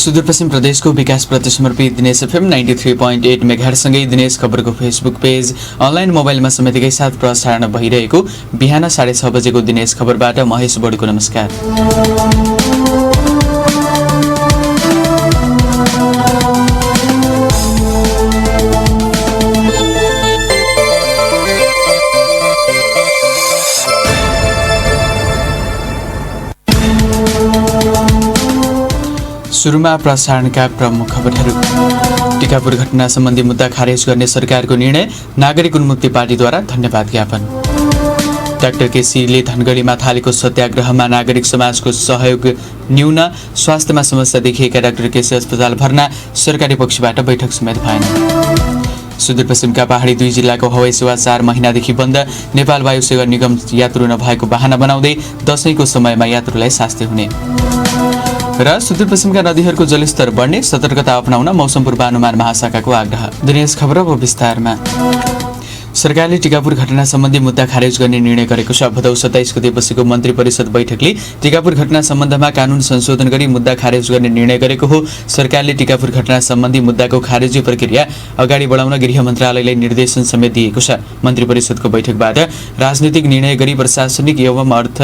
सुदूरपश्चिम प्रदेशको विकासप्रति समर्पित दिनेश एफएम 93.8 मेगाहर्जसँगै दिनेश खबरको फेसबुक पेज, अनलाइन मोबाइलमा समेत एकैसाथ प्रसारण भइरहेको बिहान 6:30 बजेको दिनेश खबरबाट महेश बडीको नमस्कार। सुरुमा प्रसारणका प्रमुख खबरहरू। टिकापुर घटना सम्बन्धी मुद्दा खारेज गर्ने सरकारको निर्णय, नागरिक उन्मुक्ति पार्टीद्वारा धन्यवाद ज्ञापन। डाक्टर केसीले धनगढीमा थालेको सत्याग्रहमा नागरिक समाजको सहयोग न्यून, स्वास्थ्यमा समस्या देखिएका डाक्टर केसी अस्पताल भर्ना, सरकारी पक्षबाट बैठक समेत भएन। सुदूरपश्चिमका पहाडी 2 जिल्लाको हवाई सेवा 4 महिनादेखि बन्द, नेपाल वायु सेवा निगम यात्रु नभएको बहाना बनाउँदै दशैंको समयमा यात्रुलाई शास्ति हुने। र सुदूरपश्चिमका नदीहरूको जलस्तर बढ्ने, सतर्कता अपनाउन मौसम पूर्वानुमान महाशाखाको आग्रह। दिनेश खबर अब विस्तारमा। सरकारले टिकापुर घटना सम्बन्धी मुद्दा खारेज गर्ने निर्णय गरेको छ। भदौ 27 गते बसेको मन्त्री परिषद बैठकले टिकापुर घटना सम्बन्धमा कानून संशोधन गरी मुद्दा खारेज गर्ने निर्णय गरेको हो। सरकारले टिकापुर घटना सम्बन्धी मुद्दाको खारेजी प्रक्रिया अगाडि बढाउन गृह मन्त्रालयलाई निर्देशन समेत दिएको छ। मन्त्री परिषदको बैठकबाट राजनीतिक निर्णय गरी प्रशासनिक एवं अर्थ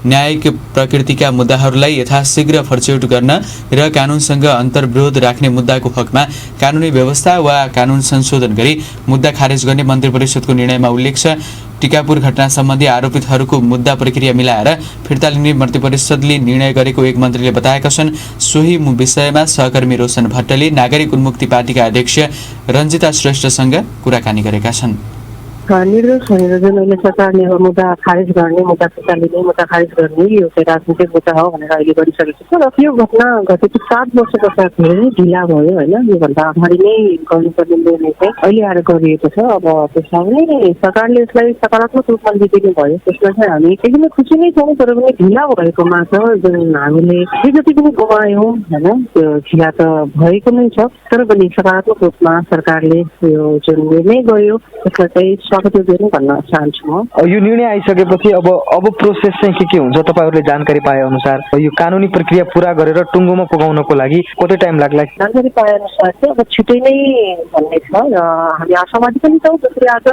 न्यायिक प्रकृतिका मुद्दाहरूलाई यथाशीघ्र फर्च्यौट गर्न र कानूनसँग अन्तर्विरोध राख्ने मुद्दाको हकमा कानूनी व्यवस्था वा कानून संशोधन गरी मुद्दा खारेज गर्ने मन्त्री परिषदको निर्णयमा उल्लेख छ। टिकापुर घटना सम्बन्धी आरोपितहरूको मुद्दा प्रक्रिया मिलाएर फिर्ता लिने मन्त्री परिषदले निर्णय गरेको एक मन्त्रीले बताएका छन्। सोही विषयमा सहकर्मी रोशन भट्टले नागरिक उन्मुक्ति पार्टीका अध्यक्ष रञ्जिता श्रेष्ठसँग कुराकानी गरेका छन्। निर्दोष भनेर जुन अहिले सरकारले मुद्दा खारेज गर्ने, मुद्दा फिर्ता लिने, मुद्दा खारेज गर्ने यो चाहिँ राजनीतिक मुद्दा हो भनेर अहिले गरिसकेको छ। र यो घटना घटेको 7 वर्ष पश्चात धेरै ढिला भयो होइन। योभन्दा अगाडि नै गर्नुपर्ने निर्णय चाहिँ अहिले आएर गरिएको छ। अब त्यसमा नै सरकारले यसलाई सकारात्मक रूपमा लिइदिनु भयो। त्यसमा चाहिँ हामी एकदमै खुसी नै छौँ। तर पनि ढिला भएकोमा त जुन हामीले जे जति पनि गुमायौँ होइन, त्यो ढिला त भएको नै छ। तर पनि सकारात्मक रूपमा सरकारले यो जुन निर्णय गर्यो त्यसलाई चाहिँ भन्न चाहन्छु म। यो निर्णय आइसकेपछि अब प्रोसेस चाहिँ के हुन्छ? तपाईँहरूले जानकारी पाए अनुसार यो कानुनी प्रक्रिया पूरा गरेर टुङ्गोमा पुगाउनको लागि कति टाइम लाग्ला? जानकारी पाए अनुसार चाहिँ अब छिटै नै भन्ने छ र हामी आशावादी पनि छौँ। जसरी आज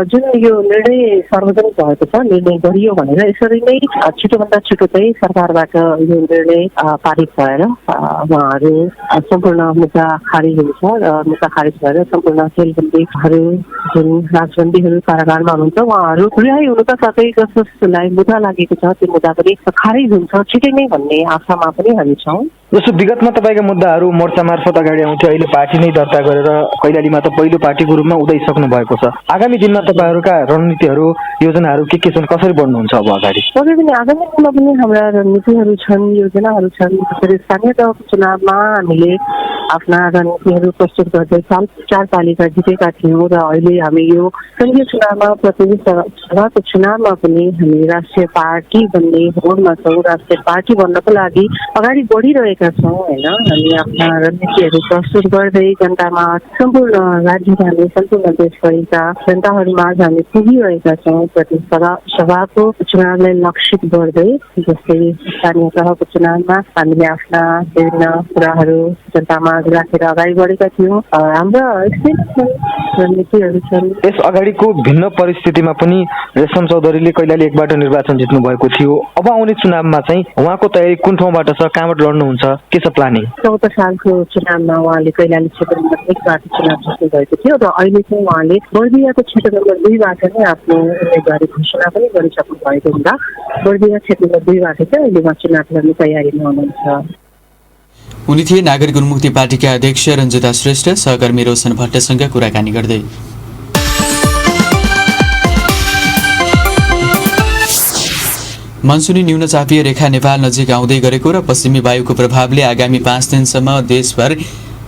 जुन यो निर्णय सार्वजनिक भएको छ, निर्णय गरियो भनेर यसरी नै छिटोभन्दा छिटो चाहिँ सरकारबाट यो निर्णय पारित भएर उहाँहरू सम्पूर्ण मुद्दा खारिज हुन्छ र मुद्दा खारिज भएर सम्पूर्ण जेलबन्दीहरू जुन राजबन्दीहरू कारागारमा हुनुहुन्छ उहाँहरू रिहाई हुनुका साथै जसलाई मुद्दा लागेको छ त्यो मुद्दा पनि खारिज हुन्छ छिटै नै भन्ने आशामा पनि हामी छौँ। जस्तो विगतमा तपाईँका मुद्दाहरू मोर्चा मार्फत अगाडि आउँथ्यो, अहिले पार्टी नै दर्ता गरेर कैलालीमा त पहिलो पार्टीको रूपमा उदाइसक्नु भएको छ। आगामी दिनमा तपाईँहरूका रणनीतिहरू, योजनाहरू के छन्? कसरी बढ्नुहुन्छ अब अगाडि? पक्कै पनि आगामी दिनमा पनि हाम्रा रणनीतिहरू छन्, योजनाहरू छन्। जसरी स्थानीय तहको चुनावमा हामीले आफ्ना रणनीतिहरू प्रस्तुत गर्दै 4 पालिका जितेका थियौँ र अहिले हामी यो संघीय चुनावमा प्रतिनिधि सभाको चुनावमा पनि हामी राष्ट्रिय पार्टी बन्ने होडमा छौँ। राष्ट्रिय पार्टी बन्नको लागि अगाडि बढिरहेका छौँ होइन। हामी आफ्ना रणनीतिहरू प्रस्तुत गर्दै जनतामा, सम्पूर्ण राज्यका हामी सम्पूर्ण देशभरिका जनताहरूमा हामी पुगिरहेका छौँ। प्रतिनिधि सभाको चुनावलाई लक्षित गर्दै जस्तै स्थानीय तहको चुनावमा हामीले आफ्ना विभिन्न कुराहरू जनतामा राखेर अगाडि बढेका थियौँ। हाम्रा रणनीतिहरू छन्। यस अगाडिको भिन्न परिस्थितिमा पनि रेशम चौधरीले कैलाली 1बाट निर्वाचन जित्नु भएको थियो। अब आउने चुनावमा चाहिँ उहाँको तयारी कुन ठाउँबाट छ? कहाँबाट लड्नुहुन्छ? के छ प्लानिङ? 14 सालको चुनावमा उहाँले कैलाली क्षेत्र नम्बर 1बाट चुनाव जित्नु भएको थियो र अहिले चाहिँ उहाँले बर्दियाको क्षेत्र नम्बर 2बाट नै आफ्नो उम्मेदवारी घोषणा पनि गरिसक्नु भएको हुँदा बर्दिया क्षेत्र नम्बर 2बाट चाहिँ अहिले उहाँ चुनाव लड्ने तयारीमा हुनुहुन्छ। उनी थिए नागरिक उन्मुक्ति पार्टीका अध्यक्ष रञ्जिता श्रेष्ठ सहकर्मी रोशन भट्टसँग कुराकानी गर्दै। मनसुनी न्यूनचापीय रेखा नेपाल नजिक आउँदै गरेको र पश्चिमी वायुको प्रभावले आगामी 5 दिनसम्म देशभर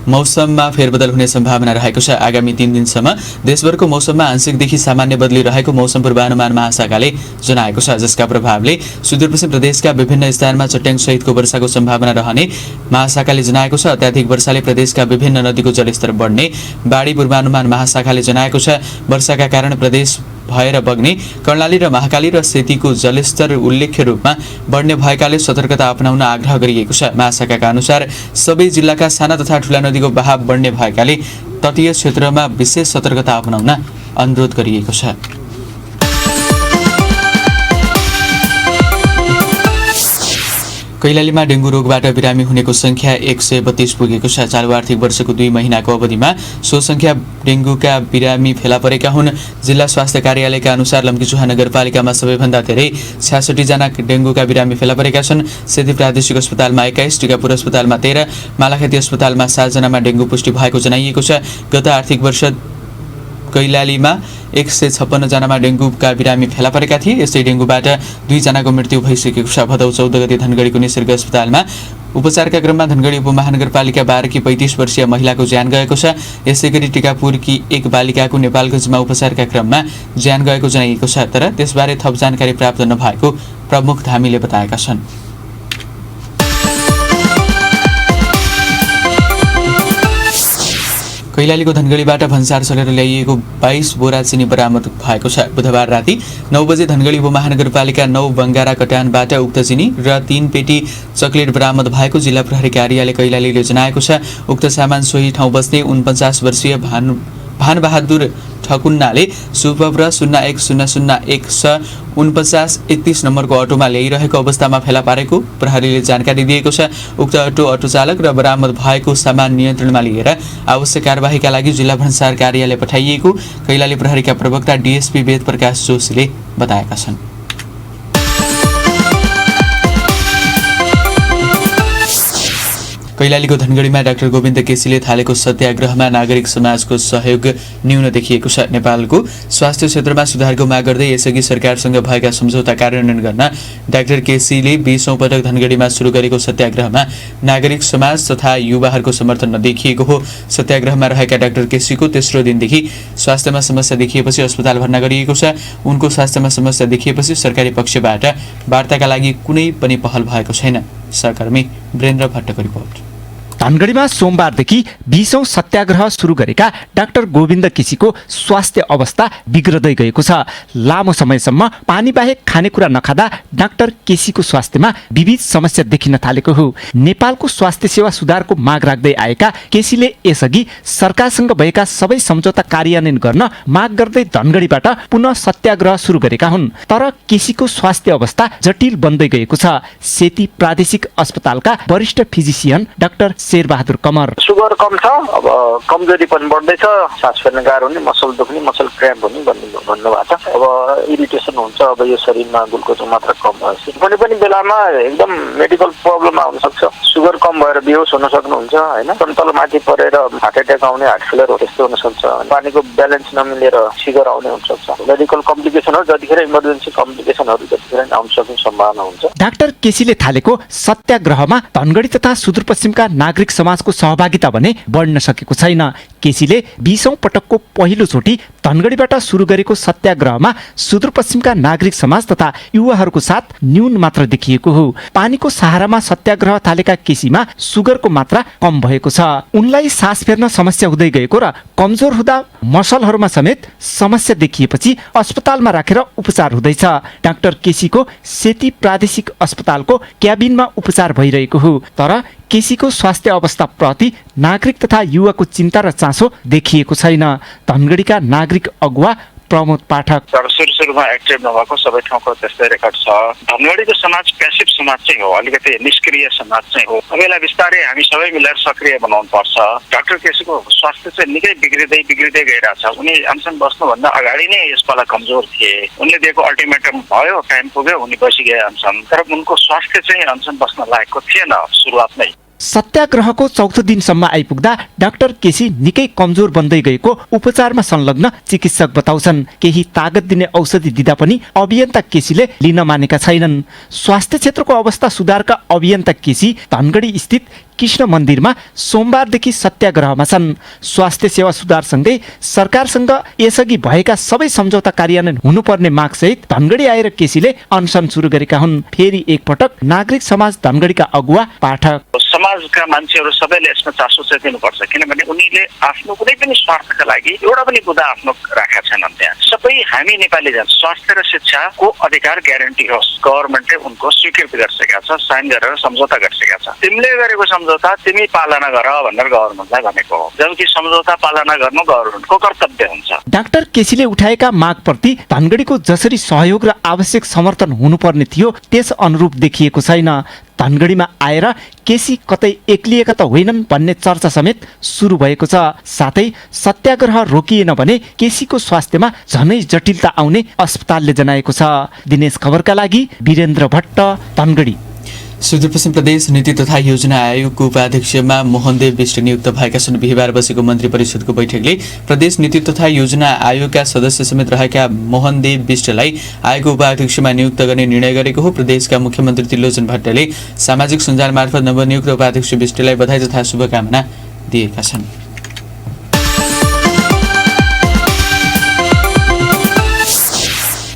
मौसममा फेरबदल हुने सम्भावना रहेको छ। आगामी 3 दिनसम्म देशभरको मौसममा आंशिकदेखि सामान्य बदली रहेको मौसम पूर्वानुमान महाशाखाले जनाएको छ, जसका प्रभावले सुदूरपश्चिम प्रदेशका विभिन्न स्थानमा चट्याङ सहितको वर्षाको सम्भावना रहने महाशाखाले जनाएको छ। अत्याधिक वर्षाले प्रदेशका विभिन्न नदीको जलस्तर बढ्ने बाढी पूर्वानुमान महाशाखाले जनाएको छ। वर्षाका कारण प्रदेश भएर बग्ने कर्णाली र महाकाली र सेतीको जलस्तर उल्लेख्य रूपमा बढ्ने भएकाले सतर्कता अपनाउन आग्रह गरिएको छ। महाशाखाका अनुसार सबै जिल्लाका साना तथा ठूला नदीको बहाव बढ्ने भएकाले तटीय क्षेत्रमा विशेष सतर्कता अपनाउन अनुरोध गरिएको छ। कैलालीमा डेङ्गु रोगबाट बिरामी हुनेको संख्या 132 पुगेको छ। चालु आर्थिक वर्षको 2 महिनाको अवधिमा सो संख्या डेङ्गुका बिरामी फेला परेका हुन्। जिल्ला स्वास्थ्य कार्यालयका अनुसार लम्कीचुहा नगरपालिकामा सबैभन्दा धेरै 66 जना डेङ्गुका बिरामी फेला परेका छन्। सेती प्रादेशिक अस्पतालमा 21, टिकापुर अस्पतालमा 13, मालाखेती अस्पतालमा 7 जनामा डेङ्गु पुष्टि भएको जनाइएको छ। गत आर्थिक वर्ष कैलालीमा 156 जनामा डेङ्गुका बिरामी फेला परेका थिए। यसै डेङ्गुबाट 2 जनाको मृत्यु भइसकेको छ। भदौ 14 गते धनगढीको निसर्ग अस्पतालमा उपचारका क्रममा धनगढी उपमहानगरपालिका 12 की 35 वर्षीय महिलाको ज्यान गएको छ। यसैगरी टिकापुरकी एक बालिकाको नेपालगञ्जमा उपचारका क्रममा ज्यान गएको जनाइएको छ। तर त्यसबारे थप जानकारी प्राप्त नभएको प्रमुख धामीले बताएका छन्। कैलालीको धनगढीबाट भन्सार चलेर ल्याइएको 22 बोरा चिनी बरामद भएको छ। बुधबार राति 9 बजे धनगढी उपमहानगरपालिका 9 बङ्गारा कटानबाट उक्त चिनी र 3 पेटी चकलेट बरामद भएको जिल्ला प्रहरी कार्यालय कैलालीले जनाएको छ। उक्त सामान सोही ठाउँ बस्ने 49 वर्षीय भानबहादुर ठकुन्नाले सुपब्र 0100149531 नम्बरको अटोमा ल्याइरहेको अवस्थामा फेला पारेको प्रहरीले जानकारी दिएको छ। उक्त अटो चालक र बरामद भएको सामान नियन्त्रणमा लिएर आवश्यक कारबाहीका लागि जिल्ला भन्सार कार्यालय पठाइएको कैलाली प्रहरीका प्रवक्ता डीएसपी वेद प्रकाश जोशीले बताएका छन्। कैलालीको धनगढीमा डाक्टर गोविन्द केसीले थालेको सत्याग्रहमा नागरिक समाजको सहयोग न्यून देखिएको छ। नेपालको स्वास्थ्य क्षेत्रमा सुधारको माग गर्दै यसअघि सरकारसँग भएका सम्झौता कार्यान्वयन गर्न डाक्टर केसीले 20औं पटक धनगढीमा सुरु गरेको सत्याग्रहमा नागरिक समाज तथा युवाहरूको समर्थन नदेखिएको हो। सत्याग्रहमा रहेका डाक्टर केसीको तेस्रो दिनदेखि स्वास्थ्यमा समस्या देखिएपछि अस्पताल भर्ना गरिएको छ। उनको स्वास्थ्यमा समस्या देखिएपछि सरकारी पक्षबाट वार्ताका लागि कुनै पनि पहल भएको छैन। सहकर्मी वीरेन्द्र भट्टको रिपोर्ट। धनगढीमा सोमबारदेखि 20औं सत्याग्रह सुरु गरेका डाक्टर गोविन्द केसीको स्वास्थ्य अवस्था बिग्रदै गएको छ। लामो समयसम्म पानी बाहेक खानेकुरा नखाँदा डाक्टर केसीको स्वास्थ्यमा विविध समस्या देखिन थालेको हो। नेपालको स्वास्थ्य सेवा सुधारको माग राख्दै आएका केसीले यसअघि सरकारसँग भएका सबै सम्झौता कार्यान्वयन गर्न माग गर्दै धनगढीबाट पुनः सत्याग्रह सुरु गरेका हुन्। तर केसीको स्वास्थ्य अवस्था जटिल बन्दै गएको छ। सेती प्रादेशिक अस्पतालका वरिष्ठ फिजिसियन डाक्टर शेरबहादुर कमर। सुगर कम छ, अब कमजोरी पनि बढ्दैछ, सास फेर्न गाह्रो हुने, मसल दुख्ने, मसल क्र्याम्प हुने भन्नुभएको छ। अब इरिटेसन हुन्छ, अब यो शरीरमा ग्लुकोजको मात्रा कम भएपछि कुनै पनि बेलामा एकदम मेडिकल प्रब्लम आउन सक्छ। सुगर कम भएर बेहोस हुन सक्नुहुन्छ हैन, तल माथि परेर हार्ट एट्याक आउने, हार्ट फेलियर त्यस्तो हुन सक्छ। पानीको ब्यालेन्स नमिलेर सिगर आउने हुन सक्छ। मेडिकल कम्प्लिकेसनहरु जतिखेर इमर्जेन्सी कम्प्लिकेसनहरु जतिखेर आउन सक्ने सम्भावना हुन्छ। डाक्टर केसीले थालेको सत्याग्रहमा धनगढी तथा सुदूरपश्चिमका नागरिक समाजको सहभागिता भने बढ्न सकेको छैन। केसीले 20औं पटकको पहिलो चोटि धनगढीबाट सुरु गरेको सत्याग्रहमा सुदूरपश्चिमका नागरिक समाज तथा युवाहरूको साथ न्यून मात्र देखिएको हो। पानीको सहारामा सत्याग्रह थालेका केसीमा सुगरको मात्रा कम भएको छ। उनलाई सास फेर्न समस्या हुँदै गएको र कमजोर हुँदा मसलहरूमा समेत समस्या देखिएपछि अस्पतालमा राखेर उपचार हुँदैछ। डाक्टर केसीको सेती प्रादेशिक अस्पतालको क्याबिनमा उपचार भइरहेको हो। तर केसीको स्वास्थ्य अवस्था प्रति नागरिक तथा युवाको चिन्ता र चासो देखिएको छैन। धनगढीका नागरिक अगुवा प्रमोद पाठक। सुरुमा एक्टिभ नभएको सबै ठाउँको त्यस्तै रेकर्ड छ। धनगढीको समाज प्यासिभ समाज चाहिँ हो, अलिकति निष्क्रिय समाज चाहिँ हो। अब यसलाई बिस्तारै हामी सबै मिलेर सक्रिय बनाउनु पर्छ। डाक्टर केसीको स्वास्थ्य चाहिँ निकै बिग्रिँदै गइरहेछ। उनी अनसन बस्नुभन्दा अगाडि नै यसपाला कमजोर थिए। उनले दिएको अल्टिमेटम भयो, टाइम पुग्यो, उनी बसिगए अनसन। तर उनको स्वास्थ्य चाहिँ अनसन बस्न लायकको थिएन सुरुवात नै। सत्याग्रहको चौथो दिनसम्म आइपुग्दा डाक्टर केसी निकै कमजोर बन्दै गएको उपचारमा संलग्न चिकित्सक बताउँछन्। केही तागत दिने औषधि दिँदा पनि अभियन्ता केसीले लिन मानेका छैनन्। स्वास्थ्य क्षेत्रको अवस्था सुधारका अभियन्ता केसी धनगढी स्थित कृष्ण मन्दिरमा सोमबारदेखि सत्याग्रहमा छन्। स्वास्थ्य सेवा सुधारसँगै सरकारसँग यसअघि भएका सबै सम्झौता कार्यान्वयन हुनुपर्ने मागसहित धनगढी आएर केसीले अनसन सुरु गरेका हुन्। फेरि एकपटक नागरिक समाज धनगढीका अगुवा पाठक। समाजका मान्छेहरू सबैले यसमा चासो चाहिँ दिनुपर्छ, किनभने उनीले आफ्नो कुनै पनि स्वार्थका लागि एउटा पनि मुद्दा आफ्नो राखेका छैनन्। त्यहाँ सबै हामी नेपाली जन स्वास्थ्य र शिक्षाको अधिकार ग्यारेन्टी होस्, गभर्मेन्टले उनको स्वीकृति गरिसकेका छ, साइन गरेर सम्झौता गरिसकेका छ। तिमीले गरेको सम्झौता तिमी पालना गर भनेर गभर्मेन्टलाई भनेको हो, जबकि सम्झौता पालना गर्नु गभर्मेन्टको कर्तव्य हुन्छ। डाक्टर केसीले उठाएका मागप्रति धनगढीको जसरी सहयोग र आवश्यक समर्थन हुनुपर्ने थियो त्यस अनुरूप देखिएको छैन। धनगढीमा आएर केसी कतै एक्लिएका त होइनन् भन्ने चर्चा समेत सुरु भएको छ। साथै सत्याग्रह रोकिएन भने केसीको स्वास्थ्यमा झनै जटिलता आउने अस्पतालले जनाएको छ। दिनेश खबरका लागि वीरेन्द्र भट्ट, धनगढी। सुदूरपश्चिम प्रदेश नीति तथा योजना आयोगको उपाध्यक्षमा मोहनदेव विष्ट नियुक्त भएका छन्। बिहिबार बसेको मन्त्री परिषदको बैठकले प्रदेश नीति तथा योजना आयोगका सदस्य समेत रहेका मोहनदेव विष्टलाई आयोगको उपाध्यक्षमा नियुक्त गर्ने निर्णय गरेको हो। प्रदेशका मुख्यमन्त्री त्रिलोचन भट्टले सामाजिक सञ्जाल मार्फत नवनियुक्त उपाध्यक्ष विष्टलाई बधाई तथा शुभकामना दिएका छन्।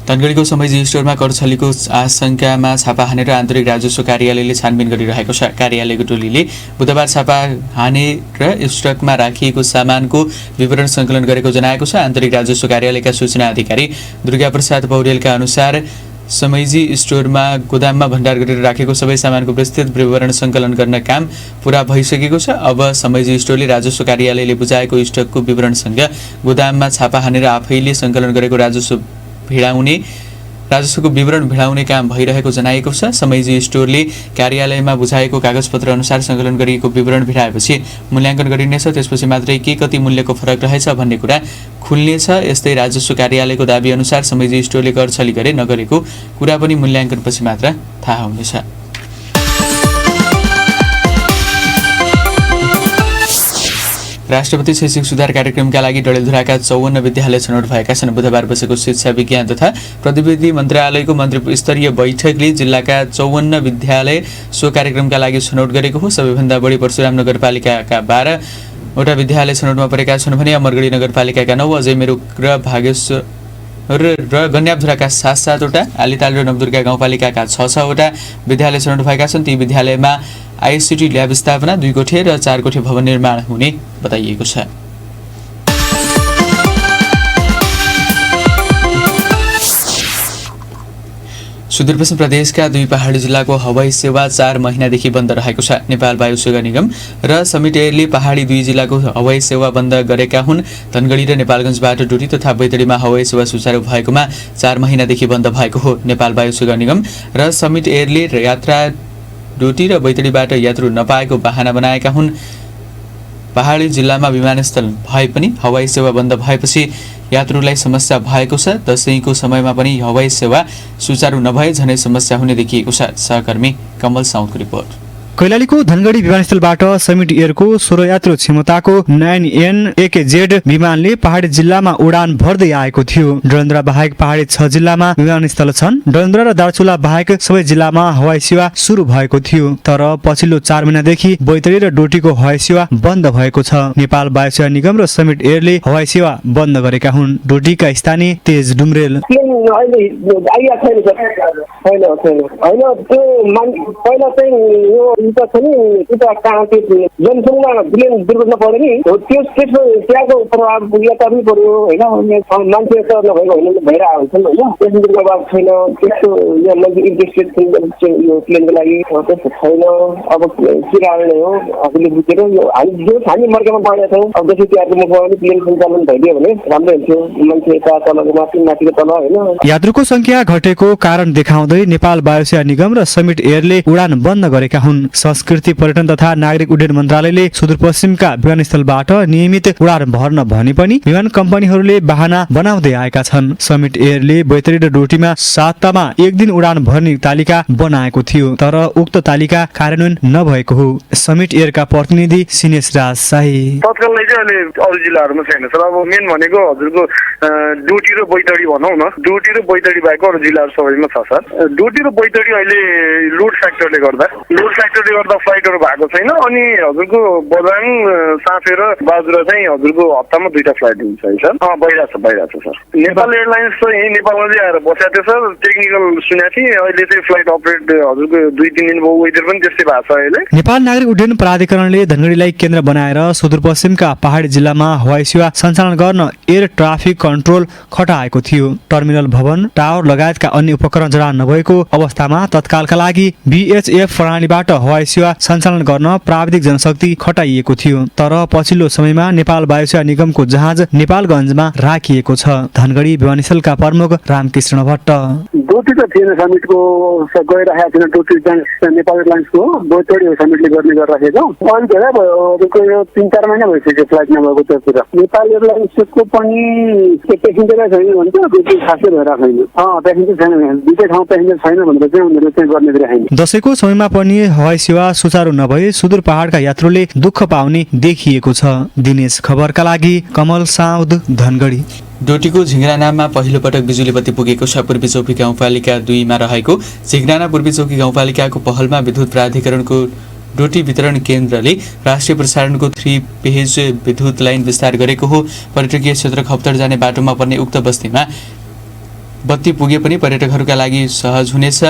धनगढीको समयजी स्टोरमा करछलीको आशंकामा छापा हानेर आन्तरिक राजस्व कार्यालयले छानबिन गरिरहेको छ। कार्यालयको टोलीले बुधबार छापा हानेर स्टकमा राखिएको सामानको विवरण सङ्कलन गरेको जनाएको छ। आन्तरिक राजस्व कार्यालयका सूचना अधिकारी दुर्गाप्रसाद पौडेलका अनुसार समयजी स्टोरमा गोदाममा भण्डार गरेर राखेको सबै सामानको विस्तृत विवरण सङ्कलन गर्न काम पुरा भइसकेको छ। अब समयजी स्टोरले राजस्व कार्यालयले बुझाएको स्टकको विवरणसँग गोदाममा छापा हानेर आफैले सङ्कलन गरेको राजस्वको विवरण भिडाउने काम भइरहेको जनाएको छ। समयजी स्टोरले कार्यालयमा बुझाएको कागजपत्र अनुसार सङ्कलन गरिएको विवरण भिडाएपछि मूल्याङ्कन गरिनेछ। त्यसपछि मात्रै के कति मूल्यको फरक रहेछ भन्ने कुरा खुल्नेछ। यस्तै राजस्व कार्यालयको दाबी अनुसार समयजी स्टोरले करछली गरे नगरेको कुरा पनि मूल्याङ्कनपछि मात्र थाहा हुनेछ। राष्ट्रपति शैक्षिक सुधार कार्यक्रमका लागि डडेलधुराका 54 विद्यालय छनौट भएका छन्। बुधबार बसेको शिक्षा विज्ञान तथा प्रविधि मन्त्रालयको मन्त्री स्तरीय बैठकले जिल्लाका 54 विद्यालय सो कार्यक्रमका लागि छनौट गरेको हो। सबैभन्दा बढी परशुराम नगरपालिकाका 12वटा विद्यालय छनौटमा परेका छन् भने अमरगढी नगरपालिकाका 9, अजयमेरुक र भागेश्वर र गन्याबधुराका 7-7वटा, आलिताल र नवदुर्गा गाउँपालिकाका 6-6वटा विद्यालय छनौट भएका छन्। ती विद्यालयमा आइसिटी ल्याब स्थापना, 2 कोठे र 4 कोठे भवन निर्माण हुने बताइएको छ। सुदूरपश्चिम प्रदेशका 2 पहाडी जिल्लाको हवाई सेवा 4 महिनादेखि बन्द रहेको छ। नेपाल वायु सेवा निगम र समिट एयरले पहाडी 2 जिल्लाको हवाई सेवा बन्द गरेका हुन्। धनगढी र नेपालगञ्जबाट डोटी तथा बैतडीमा हवाई सेवा सुचारू भएकोमा 4 महिनादेखि बन्द भएको हो। नेपाल वायु सेवा निगम र समिट एयरले यात्रा डोटी र बैतडीबाट यात्रु नपाएको बहाना बनाएका हुन्। पहाडी जिल्लामा विमानस्थल भए पनि हवाई सेवा बन्द भएपछि यात्रुलाई समस्या भएको छ। दशैंको समयमा पनि हवाई सेवा सुचारू नभए झनै समस्या हुने देखिएको छ। सहकर्मी कमल साउदको रिपोर्ट। कैलालीको धनगढी विमानस्थलबाट समिट एयरको 16 यात्रु क्षमताको 9N1KZ विमानले पहाडी जिल्लामा उडान भर्दै आएको थियो। डडेलधुरा बाहेक पहाडी 6 जिल्लामा विमानस्थल छन्। डडेलधुरा र दार्चुला बाहेक सबै जिल्लामा हवाई सेवा सुरु भएको थियो, तर पछिल्लो 4 महिनादेखि बैतडी र डोटीको हवाई सेवा बन्द भएको छ। नेपाल वायु सेवा निगम र समिट एयरले हवाई सेवा बन्द गरेका हुन्। डोटीका स्थानीय तेज डुम्रेल जनसङ्ख्या दुर्घटना पर्यो नि त्यहाँको प्रभाव यात्रा पनि पर्यो होइन। मान्छे त नभएको होइन भइरहेको हुन्छ होइन। त्यसको प्रभाव छैन। त्यस्तो मान्छे इन्ट्रेस्टेड यो प्लेनको लागि त्यस्तो छैन। अब किराले हो आफूले बुझेर हामी मर्कामा पढेका छौँ। अब जस्तै तिहारको मुखमा पनि प्लेन सञ्चालन भइदियो भने राम्रो हुन्थ्यो। मान्छे यता तलको माथि माथिको तल होइन। यात्रुको संख्या घटेको कारण देखाउँदै नेपाल वायु सेवा निगम र समिट एयरले उडान बन्द गरेका हुन्। संस्कृति पर्यटन तथा नागरिक उड्डयन मन्त्रालयले सुदूरपश्चिमका विमानस्थलबाट नियमित उडान भर्न भने पनि विमान कम्पनीहरूले बहाना बनाउँदै आएका छन्। समिट एयरले बैतडी र डोटीमा सातामा 1 दिन उडान भर्ने तालिका बनाएको थियो, तर उक्त तालिका कार्यान्वयन नभएको हो। समिट एयरका प्रतिनिधि सिनेश राज शाही तत्काललाई चाहिँ अहिले अरू जिल्लाहरूमा छैन सर। अब मेन भनेको हजुरको डोटी र बैतडी भनौँ न, डोटी र बैतडी बाहेक अरू जिल्लाहरू सबैमा छ सर। डोटी र बैतडी अहिले लोड फ्याक्टरले गर्दा त्यसले गर्दा फ्लाइटहरू भएको छैन। अनि हजुरको बझाङ साँचे र बाजुरा चाहिँ हजुरको हप्तामा 2टा फ्लाइट हुन्छ है सर। भइरहेछ सर। नेपाल एयरलाइन्स चाहिँ यही नेपालमा चाहिँ आएर बसेको थियो सर। टेक्निकल सुनेको थिएँ, अहिले चाहिँ फ्लाइट अपरेट हजुरको 2-3 दिन भयो, वेदर पनि त्यस्तै भएको छ अहिले। नेपाल नागरिक उड्डयन प्राधिकरणले धनगढीलाई केन्द्र बनाएर सुदूरपश्चिमका पहाडी जिल्लामा हवाई सेवा सञ्चालन गर्न एयर ट्राफिक कन्ट्रोल खटाएको थियो। टर्मिनल भवन, टावर लगायतका अन्य उपकरण जडा नभएको अवस्थामा तत्कालका लागि VHF प्रणालीबाट हवाई सेवा सञ्चालन गर्न प्राविधिक जनशक्ति खटाइएको थियो। तर पछिल्लो समयमा नेपाल वायुसेवा निगमको जहाज नेपालगञ्जमा राखिएको छ। धनगढी विमानस्थलका प्रमुख रामकृष्ण भट्ट डोटी त थिएन समिटको गइरहेको थिएन। डोटी नेपाल एयरलाइन्सको बोचडी समिटले गर्ने गरिराखेको अनि धेरै भयो। यो 3-4 महिना भइसक्यो फ्लाइट नभएको त्यतिर। नेपाल एयरलाइन्सको पनि पेसेन्जरै छैन भन्छ, त्यति खासै भइरहेको छैन। पेसेन्जर छैन, दुईटै ठाउँ पेसेन्जर छैन भनेर चाहिँ उनीहरूले चाहिँ गर्ने गरिरहेको। दशैंको समयमा पनि हवाई सेवा सुचारू नभई सुदूर पहाडका यात्रुले दुःख पाउने देखिएको छ। दिनेश खबरका लागि कमल साउद, धनगढी। डोटीको झिङ्गरानामा पहिलो पटक बिजुली बत्ती पुगेको छ। पूर्वी चौकी गाउँपालिका 2 मा रहेको झिङ्गराना पूर्वी चौकी गाउँपालिकाको पहलमा विद्युत प्राधिकरणको डोटी वितरण केन्द्रले राष्ट्रिय प्रसारणको 3 पेज विद्युत लाइन विस्तार गरेको हो। पर्यटकीय क्षेत्र खप्तर जाने बाटोमा पर्ने उक्त बस्तीमा बत्ती पुगे पनि पर्यटकहरूका लागि सहज हुनेछ।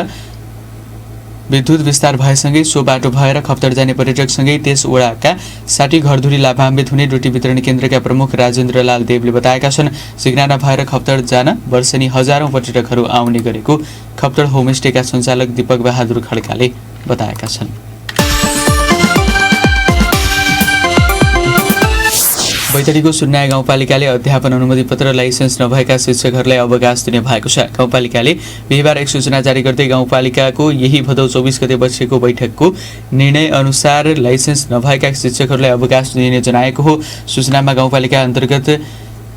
विद्युत विस्तार भएसँगै सो बाटो भएर खप्तर जाने पर्यटकसँगै त्यस वडाका 60 घरधुरी लाभान्वित हुने डोटी वितरण केन्द्रका प्रमुख राजेन्द्रलाल देवले बताएका छन्। सिग्नाना भएर खप्तर जान वर्षेनी हजारौं पर्यटकहरू आउने गरेको खप्तर होमस्टेका सञ्चालक दीपक बहादुर खड्काले बताएका छन्। बैतडीको सुन्नाया गाउँपालिकाले अध्यापन अनुमति पत्र लाइसेन्स नभएका शिक्षकहरूलाई अवकाश दिने भएको छ। गाउँपालिकाले बिहिबार एक सूचना जारी गर्दै गाउँपालिकाको यही भदौ 24 गते बसेको बैठकको निर्णय अनुसार लाइसेन्स नभएका शिक्षकहरूलाई अवकाश दिने जनाएको हो। सूचनामा गाउँपालिका अन्तर्गत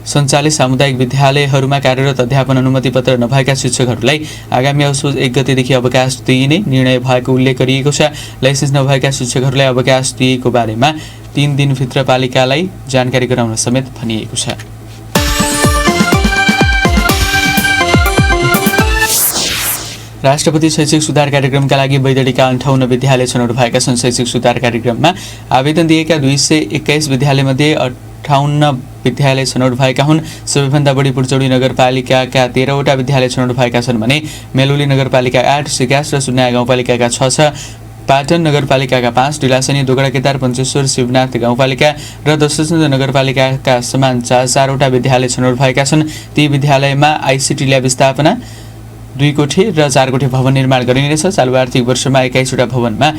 सञ्चालित सामुदायिक विद्यालयहरूमा कार्यरत अध्यापन अनुमति पत्र नभएका शिक्षकहरूलाई आगामी असोज 1 गतेदेखि अवकाश दिइने निर्णय भएको उल्लेख गरिएको छ। लाइसेन्स नभएका शिक्षकहरूलाई अवकाश दिएको बारेमा 3 दिनभित्र पालिकालाई जानकारी गराउन समेत भनिएको छ। राष्ट्रपति शैक्षिक सुधार कार्यक्रमका लागि बैतडीका 58 विद्यालय छनौट भएका छन्। शैक्षिक सुधार कार्यक्रममा आवेदन दिएका 221 विद्यालयमध्ये 58 विद्यालय छनौट भएका हुन्। सबैभन्दा बढी पुर्चौडी नगरपालिकाका 13वटा विद्यालय छनौट भएका छन् भने मेलौली नगरपालिका 8, सिकास र सुन्नाया गाउँपालिकाका 6, पाटन नगरपालिकाका 5, डिलासनी, दोगडाकेदार, पञ्चेश्वर, शिवनाथ गाउँपालिका र दशरथ नगरपालिकाका समान 4-4वटा विद्यालय छनौट भएका छन्। ती विद्यालयमा आइसिटी ल्याब स्थापना, 2 कोठे र 4 कोठे भवन निर्माण गरिनेछ। चालु आर्थिक वर्षमा 21वटा भवनमा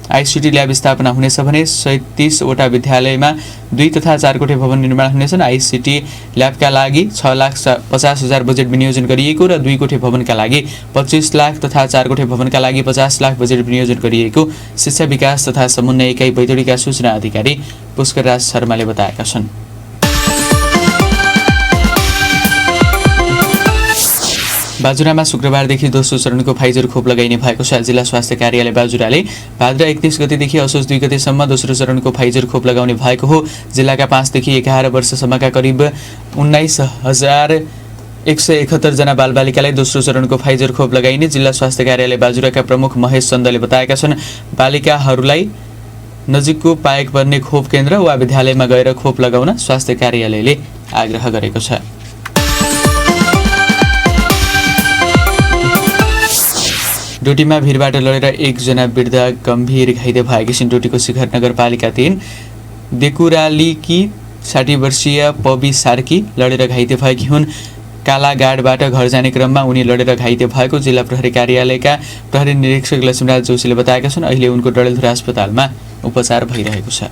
आइसिटी ल्याब स्थापना हुनेछ भने 37वटा विद्यालयमा 2 तथा 4 कोठे भवन निर्माण हुनेछन्। आइसिटी ल्याबका लागि 6,50,000 बजेट विनियोजन गरिएको र 2 कोठे भवनका लागि 25 लाख तथा 4 कोठे भवनका लागि 50 लाख बजेट विनियोजन गरिएको शिक्षा विकास तथा समन्वय इकाइ बैतडीका सूचना अधिकारी पुष्करराज शर्माले बताएका छन्। बाजुरामा शुक्रबारदेखि दोस्रो चरणको फाइजर खोप लगाइने भएको छ। जिल्ला स्वास्थ्य कार्यालय बाजुराले भाद्र 31 गतेदेखि असोज 2 गतेसम्म दोस्रो चरणको फाइजर खोप लगाउने भएको हो। जिल्लाका 5 देखि 11 वर्षसम्मका करिब 19,171 जना बालबालिकालाई दोस्रो चरणको फाइजर खोप लगाइने जिल्ला स्वास्थ्य कार्यालय बाजुराका प्रमुख महेश चन्दले बताएका छन्। बालिकाहरूलाई नजिकको पाएक पर्ने खोप केन्द्र वा विद्यालयमा गएर खोप लगाउन स्वास्थ्य कार्यालयले आग्रह गरेको छ। डोटीमा भिरबाट लडेर 1 जना वृद्ध गम्भीर घाइते भएकी छिन्। डोटीको शिखर नगरपालिका 3 देकुरालीकी 60 वर्षीय पबी सार्की लडेर घाइते भएकी हुन्। कालागाडबाट घर जाने क्रममा उनी लडेर घाइते भएको जिल्ला प्रहरी कार्यालयका प्रहरी निरीक्षक लक्ष्मीराज जोशीले बताएका छन्। अहिले उनको डडेलधुरा अस्पतालमा उपचार भइरहेको छ।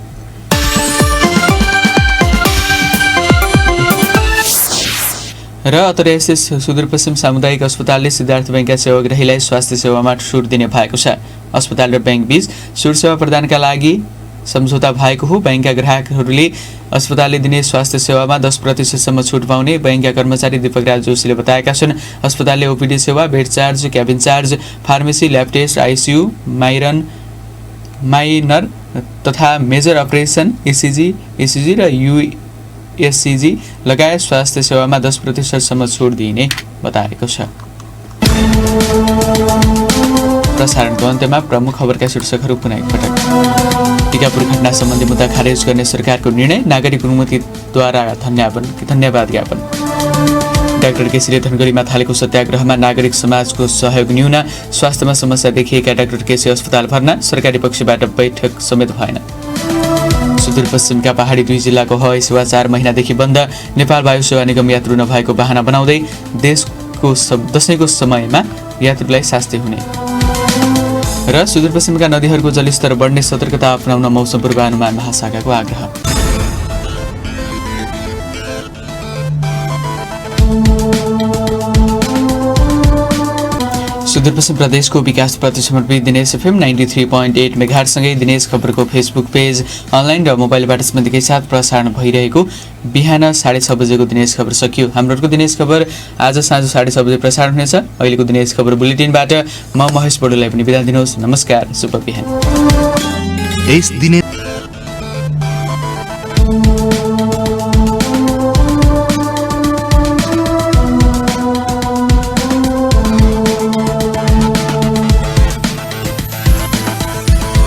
र अन्तर्राष्ट्रिय सुदूरपश्चिम सामुदायिक अस्पतालले सिद्धार्थ बैंकका सेवाग्राहीलाई स्वास्थ्य सेवामा छुट दिने भएको छ। अस्पताल र बैंक बीच छुट सेवा प्रदानका लागि सम्झौता भएको हो। बैंकका ग्राहकहरूले अस्पतालले दिने स्वास्थ्य सेवामा 10% छुट पाउने बैंकका कर्मचारी दीपकराज जोशीले बताएका छन्। अस्पतालले ओपीडी सेवा, bed charge, cabin charge, pharmacy, lab test, ICU, minor तथा मेजर अपरेसन, इसिजी र यूएससीजी लगायत स्वास्थ्य सेवामा 10% छुट दिइने बताएको छ। प्रसारणको अन्त्यमा प्रमुख खबरका शीर्षकहरू पुनः एकपटक। टिकापुर घटना सम्बन्धी मुद्दा खारेज गर्ने सरकारको निर्णय, नागरिक अनुमतिद्वारा धन्यवाद ज्ञापन। डाक्टर केसीले धनगढीमा थालेको सत्याग्रहमा नागरिक समाजको सहयोग न्यून, स्वास्थ्यमा समस्या देखिएका डाक्टर केसी अस्पताल भर्ना, सरकारी पक्षबाट बैठक समेत भएन। सुदूरपश्चिमका पहाडी 2 जिल्लाको हवाई सेवा 4 महिनादेखि बन्द, नेपाल वायु सेवा निगम यात्रु नभएको बहाना बनाउँदै देशको दशैंको समयमा यात्रुलाई शास्ति हुने र सुदूरपश्चिमका नदीहरूको जलस्तर बढ्ने, सतर्कता अपनाउन मौसम पूर्वानुमान महाशाखाको आग्रह। सुदूरपश्चिम प्रदेशको विकासप्रति समर्पित दिनेश एफएम 93.8 मेगाहर्जसँगै दिनेश खबरको फेसबुक पेज, अनलाइन र मोबाइलबाट सम्बन्धीकै साथ प्रसारण भइरहेको बिहान 6:30 बजेको दिनेश खबर सकियो। हाम्रो दिनेश खबर आज साँझ 6:30 बजे प्रसारण हुनेछ। अहिलेको दिनेश खबर बुलेटिनबाट म महेश बडुलाई पनि बिदा दिनुहोस्। नमस्कार, शुभ बिहान।